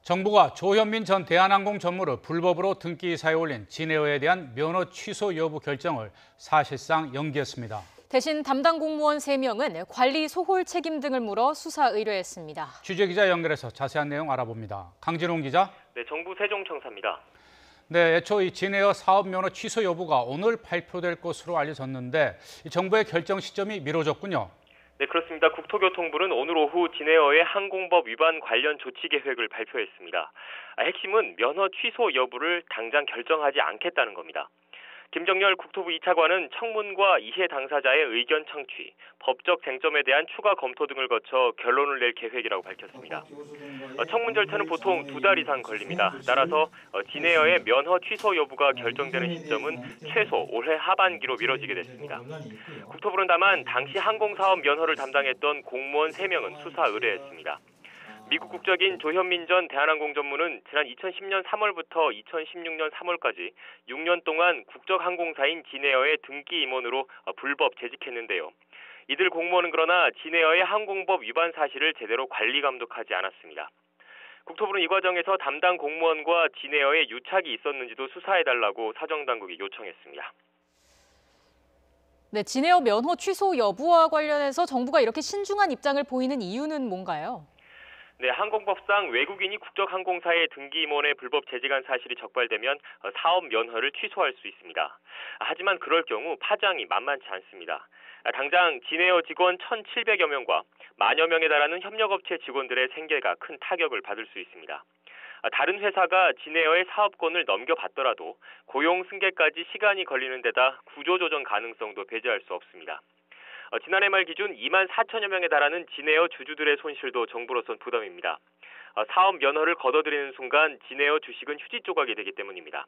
정부가 조현민 전 대한항공 전무를 불법으로 등기이사에 올린 진에어에 대한 면허 취소 여부 결정을 사실상 연기했습니다. 대신 담당 공무원 3명은 관리 소홀 책임 등을 물어 수사 의뢰했습니다. 취재기자 연결해서 자세한 내용 알아봅니다. 강진홍 기자. 네, 정부 세종청사입니다. 네, 애초 이 진에어 사업 면허 취소 여부가 오늘 발표될 것으로 알려졌는데 정부의 결정 시점이 미뤄졌군요. 네, 그렇습니다. 국토교통부는 오늘 오후 진에어의 항공법 위반 관련 조치 계획을 발표했습니다. 핵심은 면허 취소 여부를 당장 결정하지 않겠다는 겁니다. 김정열 국토부 2차관은 청문과 이해 당사자의 의견 청취, 법적 쟁점에 대한 추가 검토 등을 거쳐 결론을 낼 계획이라고 밝혔습니다. 청문 절차는 보통 2달 이상 걸립니다. 따라서 진에어의 면허 취소 여부가 결정되는 시점은 최소 올해 하반기로 미뤄지게 됐습니다. 국토부는 다만 당시 항공사업 면허를 담당했던 공무원 3명은 수사 의뢰했습니다. 미국 국적인 조현민 전 대한항공 전무는 지난 2010년 3월부터 2016년 3월까지 6년 동안 국적항공사인 진에어의 등기 임원으로 불법 재직했는데요. 이들 공무원은 그러나 진에어의 항공법 위반 사실을 제대로 관리 감독하지 않았습니다. 국토부는 이 과정에서 담당 공무원과 진에어에 유착이 있었는지도 수사해달라고 사정당국에 요청했습니다. 네, 진에어 면허 취소 여부와 관련해서 정부가 이렇게 신중한 입장을 보이는 이유는 뭔가요? 네, 항공법상 외국인이 국적항공사의 등기 임원에 불법 재직한 사실이 적발되면 사업 면허를 취소할 수 있습니다. 하지만 그럴 경우 파장이 만만치 않습니다. 당장 진에어 직원 1,700여 명과 만여 명에 달하는 협력업체 직원들의 생계가 큰 타격을 받을 수 있습니다. 다른 회사가 진에어의 사업권을 넘겨받더라도 고용 승계까지 시간이 걸리는 데다 구조조정 가능성도 배제할 수 없습니다. 지난해 말 기준 2만 4천여 명에 달하는 진에어 주주들의 손실도 정부로선 부담입니다. 사업 면허를 거둬들이는 순간 진에어 주식은 휴지 조각이 되기 때문입니다.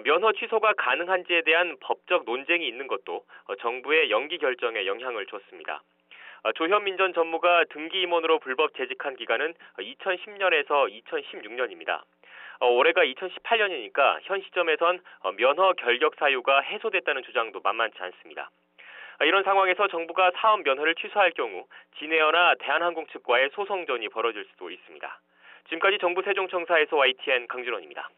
면허 취소가 가능한지에 대한 법적 논쟁이 있는 것도 정부의 연기 결정에 영향을 줬습니다. 조현민 전 전무가 등기 임원으로 불법 재직한 기간은 2010년에서 2016년입니다. 올해가 2018년이니까 현 시점에선 면허 결격 사유가 해소됐다는 주장도 만만치 않습니다. 이런 상황에서 정부가 사업 면허를 취소할 경우 진에어나 대한항공 측과의 소송전이 벌어질 수도 있습니다. 지금까지 정부 세종청사에서 YTN 강준원입니다.